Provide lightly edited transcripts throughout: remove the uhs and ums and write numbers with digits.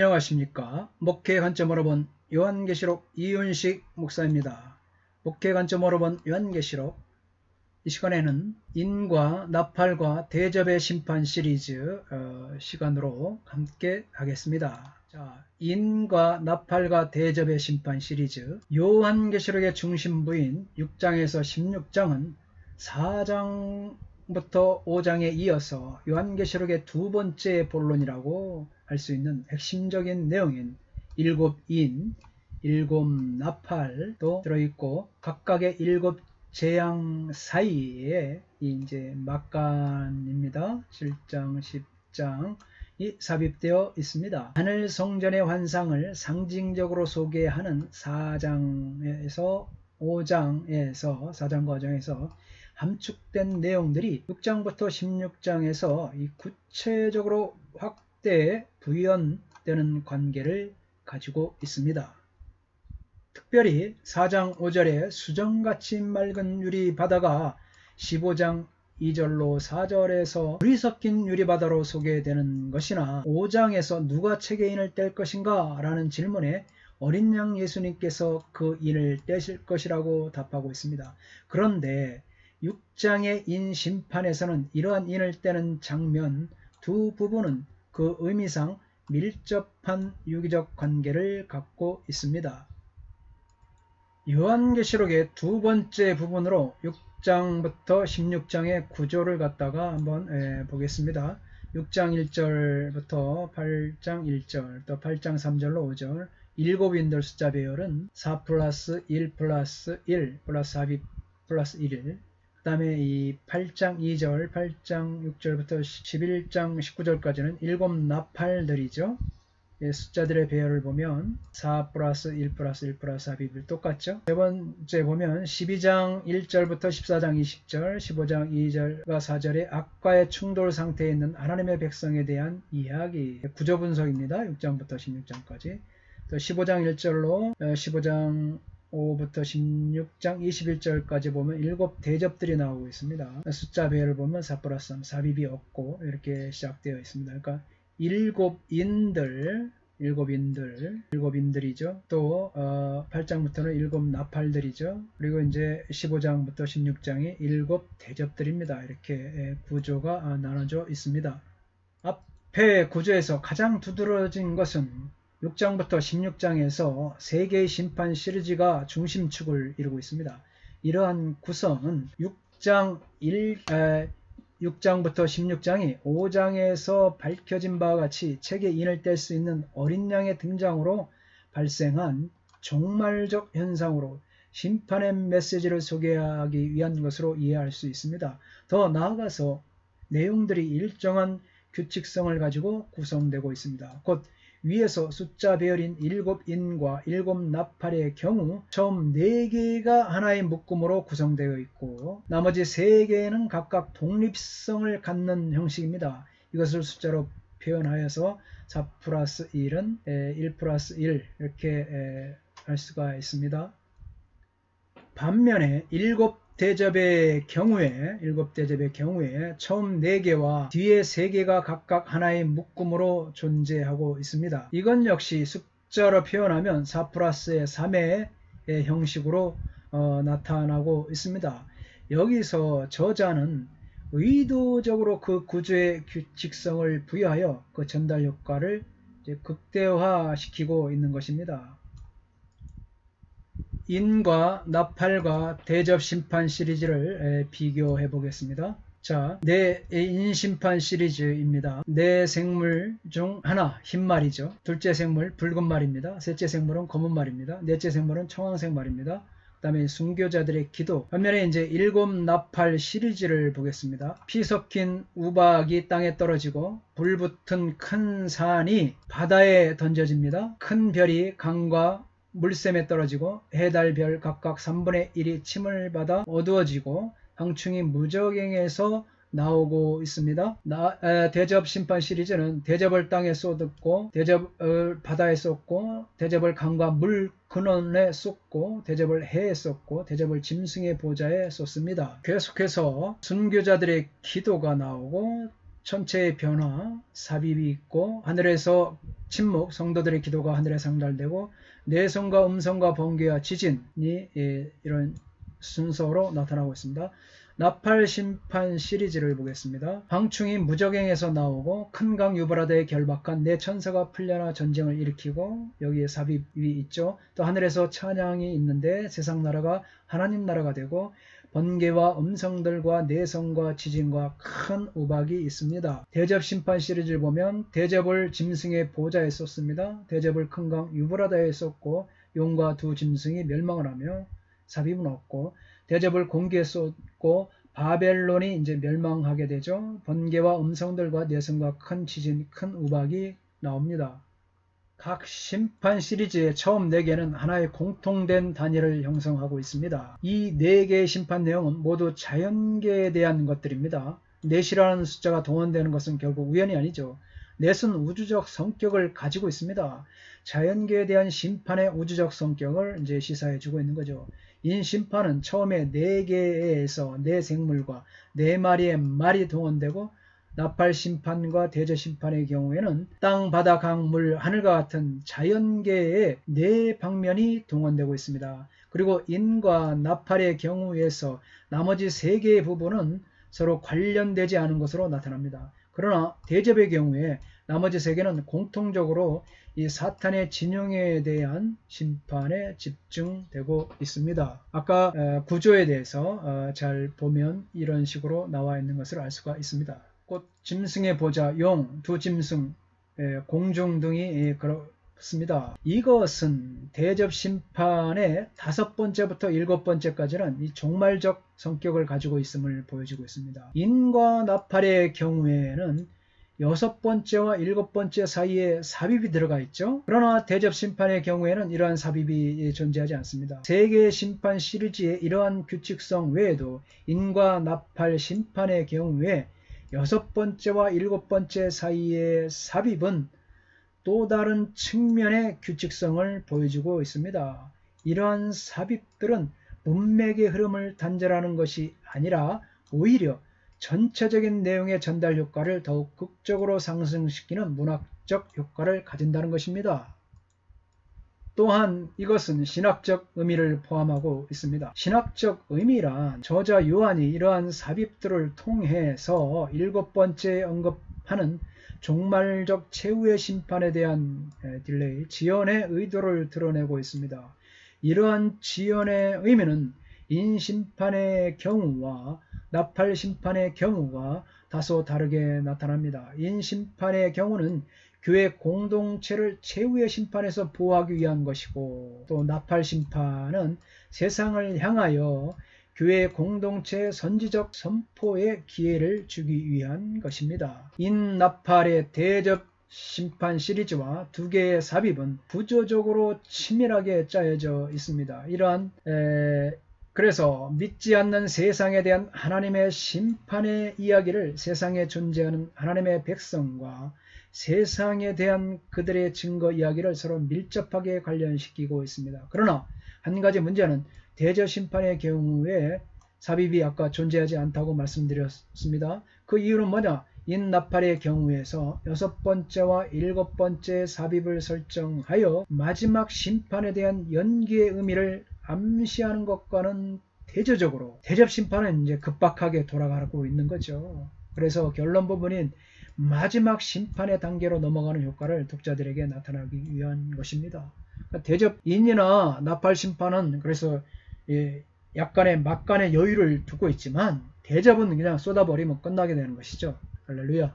안녕하십니까. 목회 관점으로 본 요한계시록 이윤식 목사입니다. 목회 관점으로 본 요한계시록, 이 시간에는 인과 나팔과 대접의 심판 시리즈 시간으로 함께 하겠습니다. 자, 인과 나팔과 대접의 심판 시리즈, 요한계시록의 중심부인 6장에서 16장은 4장부터 5장에 이어서 요한계시록의 두 번째 본론이라고 할 수 있는 핵심적인 내용인 일곱 인, 일곱 나팔도 들어있고, 각각의 일곱 재앙 사이에 이제 막간입니다. 7장, 10장이 삽입되어 있습니다. 하늘 성전의 환상을 상징적으로 소개하는 4장에서 5장에서 4장 과정에서 함축된 내용들이 6장부터 16장에서 이 구체적으로 확대 부연되는 관계를 가지고 있습니다. 특별히 4장 5절에 수정같이 맑은 유리바다가 15장 2절로 4절에서 물이 섞인 유리바다로 소개되는 것이나 5장에서 누가 책의 인을 뗄 것인가 라는 질문에 어린 양 예수님께서 그 인을 떼실 것이라고 답하고 있습니다. 그런데 6장의 인 심판에서는 이러한 인을 떼는 장면 두 부분은 그 의미상 밀접한 유기적 관계를 갖고 있습니다. 요한계시록의 두 번째 부분으로 6장부터 16장의 구조를 갖다가 한번 보겠습니다. 6장 1절부터 8장 1절, 또 8장 3절로 5절, 일곱 인들 숫자 배열은 4 플러스 1 플러스 1 플러스 4 플러스 1, 그 다음에 이 8장 2절, 8장 6절부터 11장 19절까지는 일곱 나팔들이죠. 숫자들의 배열을 보면 4 플러스 1 플러스 1 플러스 4 똑같죠. 세 번째 보면 12장 1절부터 14장 20절, 15장 2절과 4절의 악과의 충돌 상태에 있는 하나님의 백성에 대한 이야기, 구조 분석입니다. 6장부터 16장까지. 또 15장 1절로 15장 5부터 16장 21절까지 보면 일곱 대접들이 나오고 있습니다. 숫자 배열을 보면 4 플러스 3, 4비비 없고 이렇게 시작되어 있습니다. 그러니까 일곱 인들이죠. 또 8장부터는 일곱 나팔들이죠. 그리고 이제 15장부터 16장이 일곱 대접들입니다. 이렇게 구조가 나눠져 있습니다. 앞에 구조에서 가장 두드러진 것은 6장부터 16장에서 세 개의 심판 시리즈가 중심축을 이루고 있습니다. 이러한 구성은 6장부터 16장이 5장에서 밝혀진 바와 같이 책의 인을 뗄 수 있는 어린 양의 등장으로 발생한 종말적 현상으로 심판의 메시지를 소개하기 위한 것으로 이해할 수 있습니다. 더 나아가서 내용들이 일정한 규칙성을 가지고 구성되고 있습니다. 곧 위에서 숫자 배열인 일곱 인과 일곱 나팔의 경우 처음 4개가 하나의 묶음으로 구성되어 있고 나머지 3개는 각각 독립성을 갖는 형식입니다. 이것을 숫자로 표현하여서 4 플러스 1은 1 플러스 1 이렇게 할 수가 있습니다. 반면에 일곱 대접의 경우에 처음 4개와 뒤에 3개가 각각 하나의 묶음으로 존재하고 있습니다. 이건 역시 숫자로 표현하면 4 플러스의 3의 형식으로 나타나고 있습니다. 여기서 저자는 의도적으로 그 구조의 규칙성을 부여하여 그 전달 효과를 극대화시키고 있는 것입니다. 인과 나팔과 대접 심판 시리즈를 비교해 보겠습니다. 자, 네 인심판 시리즈입니다. 네 생물 중 하나 흰말이죠. 둘째 생물 붉은 말입니다. 셋째 생물은 검은 말입니다. 넷째 생물은 청황색 말입니다. 그 다음에 순교자들의 기도. 반면에 이제 일곱 나팔 시리즈를 보겠습니다. 피 섞인 우박이 땅에 떨어지고 불 붙은 큰 산이 바다에 던져집니다. 큰 별이 강과 물샘에 떨어지고 해달별 각각 3분의 1이 침을 받아 어두워지고 황충이 무저갱에서 나오고 있습니다. 대접 심판 시리즈는 대접을 땅에 쏟았고 대접을 바다에 쏟고 대접을 강과 물 근원에 쏟고 대접을 해에 쏟고 대접을 짐승의 보좌에 쏟습니다. 계속해서 순교자들의 기도가 나오고 천체의 변화, 삽입이 있고 하늘에서 침묵, 성도들의 기도가 하늘에 상달되고 내성과 음성과 번개와 지진이 이런 순서로 나타나고 있습니다. 나팔 심판 시리즈를 보겠습니다. 황충이 무적행에서 나오고 큰 강 유브라데에 결박한 네 천사가 풀려나 전쟁을 일으키고 여기에 삽입이 있죠. 또 하늘에서 찬양이 있는데 세상 나라가 하나님 나라가 되고 번개와 음성들과 내성과 지진과 큰 우박이 있습니다. 대접 심판 시리즈를 보면 대접을 짐승의 보좌에 쏟습니다. 대접을 큰 강 유브라데에 쏟고 용과 두 짐승이 멸망을 하며 삽입은 없고 대접을 공기에 쏟고 바벨론이 이제 멸망하게 되죠. 번개와 음성들과 내성과 큰 지진, 큰 우박이 나옵니다. 각 심판 시리즈의 처음 4개는 하나의 공통된 단위를 형성하고 있습니다. 이 4개의 심판 내용은 모두 자연계에 대한 것들입니다. 넷이라는 숫자가 동원되는 것은 결국 우연이 아니죠. 넷은 우주적 성격을 가지고 있습니다. 자연계에 대한 심판의 우주적 성격을 이제 시사해주고 있는 거죠. 인 심판은 처음에 4개에서 4생물과 4마리의 말이 동원되고 나팔 심판과 대저 심판의 경우에는 땅, 바다, 강, 물, 하늘과 같은 자연계의 4방면이 동원되고 있습니다. 그리고 인과 나팔의 경우에서 나머지 3개의 부분은 서로 관련되지 않은 것으로 나타납니다. 그러나 대접의 경우에 나머지 3개는 공통적으로 이 사탄의 진영에 대한 심판에 집중되고 있습니다. 아까 구조에 대해서 잘 보면 이런 식으로 나와 있는 것을 알 수가 있습니다. 곧 짐승의 보좌, 용, 두 짐승, 공중 등이 그렇습니다. 이것은 대접 심판의 5번째부터 7번째까지는 이 종말적 성격을 가지고 있음을 보여주고 있습니다. 인과 나팔의 경우에는 6번째와 7번째 사이에 삽입이 들어가 있죠. 그러나 대접 심판의 경우에는 이러한 삽입이 존재하지 않습니다. 3개의 심판 시리즈의 이러한 규칙성 외에도 인과 나팔 심판의 경우에 6번째와 7번째 사이의 삽입은 또 다른 측면의 규칙성을 보여주고 있습니다. 이러한 삽입들은 문맥의 흐름을 단절하는 것이 아니라 오히려 전체적인 내용의 전달 효과를 더욱 극적으로 상승시키는 문학적 효과를 가진다는 것입니다. 또한 이것은 신학적 의미를 포함하고 있습니다. 신학적 의미란 저자 요한이 이러한 삽입들을 통해서 7번째에 언급하는 종말적 최후의 심판에 대한 딜레이, 지연의 의도를 드러내고 있습니다. 이러한 지연의 의미는 인심판의 경우와 나팔 심판의 경우가 다소 다르게 나타납니다. 인심판의 경우는 교회 공동체를 최후의 심판에서 보호하기 위한 것이고, 또 나팔 심판은 세상을 향하여 교회 공동체의 선지적 선포의 기회를 주기 위한 것입니다. 인나팔의 대접 심판 시리즈와 2개의 삽입은 구조적으로 치밀하게 짜여져 있습니다. 이러한 그래서 믿지 않는 세상에 대한 하나님의 심판의 이야기를 세상에 존재하는 하나님의 백성과 세상에 대한 그들의 증거 이야기를 서로 밀접하게 관련시키고 있습니다. 그러나 한 가지 문제는 대저 심판의 경우에 삽입이 아까 존재하지 않다고 말씀드렸습니다. 그 이유는 뭐냐? 인나팔의 경우에서 6번째와 7번째 삽입을 설정하여 마지막 심판에 대한 연기의 의미를 암시하는 것과는 대조적으로 대접 심판은 이제 급박하게 돌아가고 있는 거죠. 그래서 결론 부분인 마지막 심판의 단계로 넘어가는 효과를 독자들에게 나타나기 위한 것입니다. 대접 인이나 나팔 심판은 그래서 약간의 막간의 여유를 두고 있지만 대접은 그냥 쏟아버리면 끝나게 되는 것이죠. 할렐루야.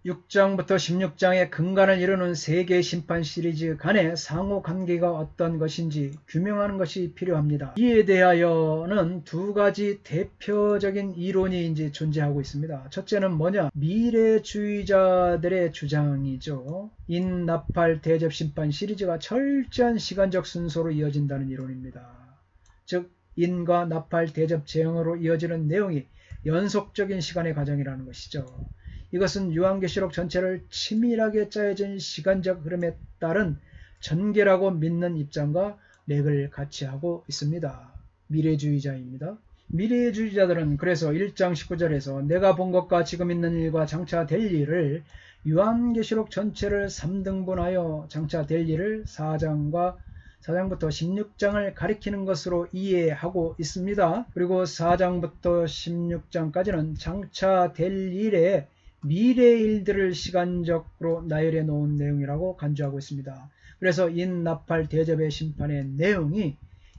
6장부터 16장의 근간을 이루는 3개의 심판 시리즈 간의 상호관계가 어떤 것인지 규명하는 것이 필요합니다. 이에 대하여는 2가지 대표적인 이론이 이제 존재하고 있습니다. 첫째는 뭐냐? 미래주의자들의 주장이죠. 인나팔 대접 심판 시리즈가 철저한 시간적 순서로 이어진다는 이론입니다. 즉 인과 나팔 대접 재앙으로 이어지는 내용이 연속적인 시간의 과정이라는 것이죠. 이것은 요한계시록 전체를 치밀하게 짜여진 시간적 흐름에 따른 전개라고 믿는 입장과 맥을 같이 하고 있습니다. 미래주의자입니다. 미래주의자들은 그래서 1장 19절에서 내가 본 것과 지금 있는 일과 장차 될 일을 요한계시록 전체를 3등분하여 장차 될 일을 4장부터 16장을 가리키는 것으로 이해하고 있습니다. 그리고 4장부터 16장까지는 장차 될 일에 미래 일들을 시간적으로 나열해 놓은 내용이라고 간주하고 있습니다. 그래서 인나팔 대접의 심판의 내용이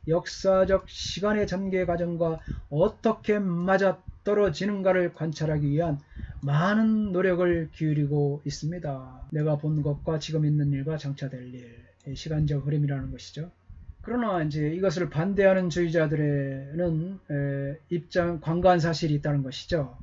역사적 시간의 전개 과정과 어떻게 맞아떨어지는가를 관찰하기 위한 많은 노력을 기울이고 있습니다. 내가 본 것과 지금 있는 일과 장차 될 일, 시간적 흐름이라는 것이죠. 그러나 이제 이것을 반대하는 주의자들에는 관관 사실이 있다는 것이죠.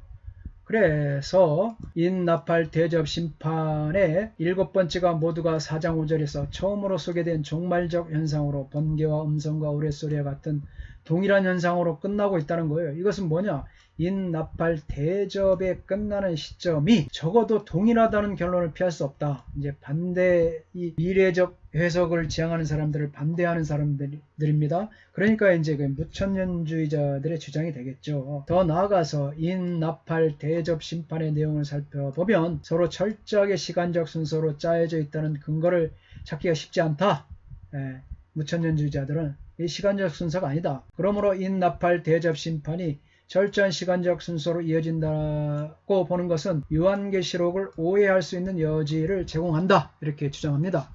그래서 인나팔 대접 심판의 7번째가 모두가 4장 5절에서 처음으로 소개된 종말적 현상으로 번개와 음성과 우레소리와 같은 동일한 현상으로 끝나고 있다는 거예요. 이것은 뭐냐? 인나팔 대접에 끝나는 시점이 적어도 동일하다는 결론을 피할 수 없다. 이제 반대, 이 미래적 해석을 지향하는 사람들을 반대하는 사람들입니다. 그러니까 이제 그 무천년주의자들의 주장이 되겠죠. 더 나아가서 인나팔 대접 심판의 내용을 살펴보면 서로 철저하게 시간적 순서로 짜여져 있다는 근거를 찾기가 쉽지 않다. 무천년주의자들은 이 시간적 순서가 아니다. 그러므로 인나팔 대접 심판이 철저한 시간적 순서로 이어진다고 보는 것은 요한계시록을 오해할 수 있는 여지를 제공한다. 이렇게 주장합니다.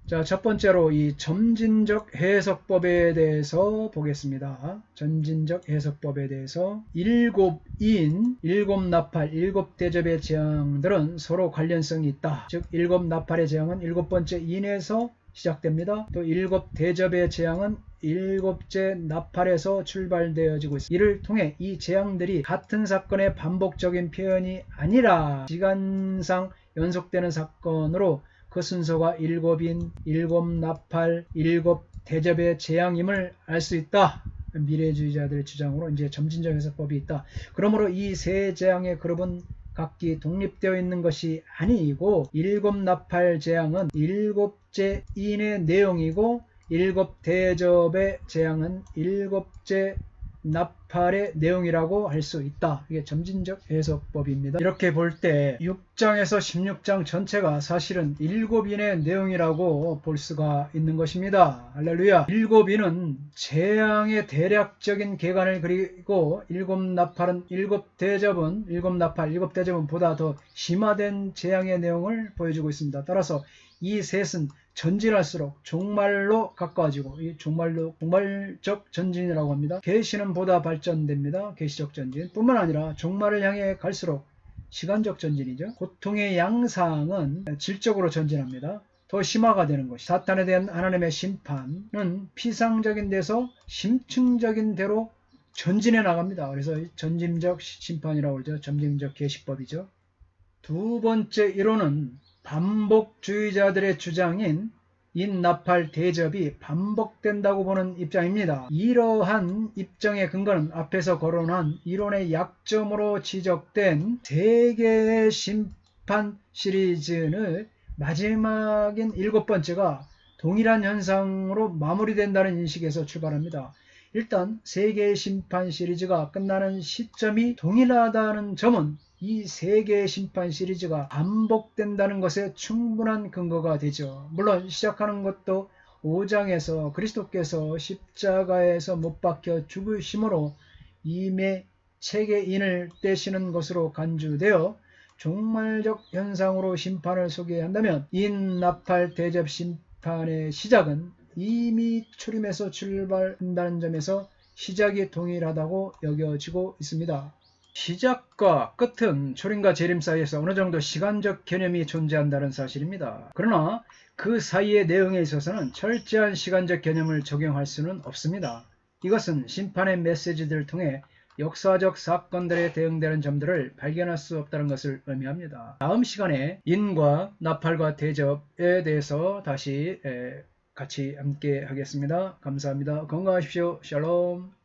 자, 첫 번째로 이 점진적 해석법에 대해서 보겠습니다. 점진적 해석법에 대해서 7인, 7나팔, 7대접의 재앙들은 서로 관련성이 있다. 즉 7나팔의 재앙은 7번째 인에서 시작됩니다. 또 7대접의 재앙은 7째 나팔에서 출발되어지고 있습니다. 이를 통해 이 재앙들이 같은 사건의 반복적인 표현이 아니라 시간상 연속되는 사건으로 그 순서가 7인, 7나팔, 7대접의 재앙임을 알 수 있다. 미래주의자들의 주장으로 이제 점진적 해석법이 있다. 그러므로 이 세 재앙의 그룹은 각기 독립되어 있는 것이 아니고 7나팔 재앙은 7째 인의 내용이고 7대접의 재앙은 7째 나팔의 내용이라고 할 수 있다. 이게 점진적 해석법입니다. 이렇게 볼 때 6장에서 16장 전체가 사실은 7인의 내용이라고 볼 수가 있는 것입니다. 할렐루야. 7인은 재앙의 대략적인 개관을 그리고 7나팔은 7대접은 보다 더 심화된 재앙의 내용을 보여주고 있습니다. 따라서 이 셋은 전진할수록 종말로 가까워지고 이 종말적 전진이라고 합니다. 계시는 보다 발전됩니다. 계시적 전진 뿐만 아니라 종말을 향해 갈수록 시간적 전진이죠. 고통의 양상은 질적으로 전진합니다. 더 심화가 되는 것이 사탄에 대한 하나님의 심판은 피상적인 데서 심층적인 대로 전진해 나갑니다. 그래서 전진적 심판이라고 그러죠. 점진적 계시법이죠. 두 번째 이론은 반복주의자들의 주장인 인나팔 대접이 반복된다고 보는 입장입니다. 이러한 입장의 근거는 앞에서 거론한 이론의 약점으로 지적된 세 개의 심판 시리즈의 마지막인 7번째가 동일한 현상으로 마무리된다는 인식에서 출발합니다. 일단 세 개의 심판 시리즈가 끝나는 시점이 동일하다는 점은 이 세 개의 심판 시리즈가 반복된다는 것에 충분한 근거가 되죠. 물론 시작하는 것도 5장에서 그리스도께서 십자가에서 못 박혀 죽으심으로 이미 체계인을 떼시는 것으로 간주되어 종말적 현상으로 심판을 소개한다면 인나팔 대접 심판의 시작은 이미 초림에서 출발한다는 점에서 시작이 동일하다고 여겨지고 있습니다. 시작과 끝은 초림과 재림 사이에서 어느 정도 시간적 개념이 존재한다는 사실입니다. 그러나 그 사이의 내용에 있어서는 철저한 시간적 개념을 적용할 수는 없습니다. 이것은 심판의 메시지들을 통해 역사적 사건들에 대응되는 점들을 발견할 수 없다는 것을 의미합니다. 다음 시간에 인과 나팔과 대접에 대해서 다시 같이 함께 하겠습니다. 감사합니다. 건강하십시오. 샬롬.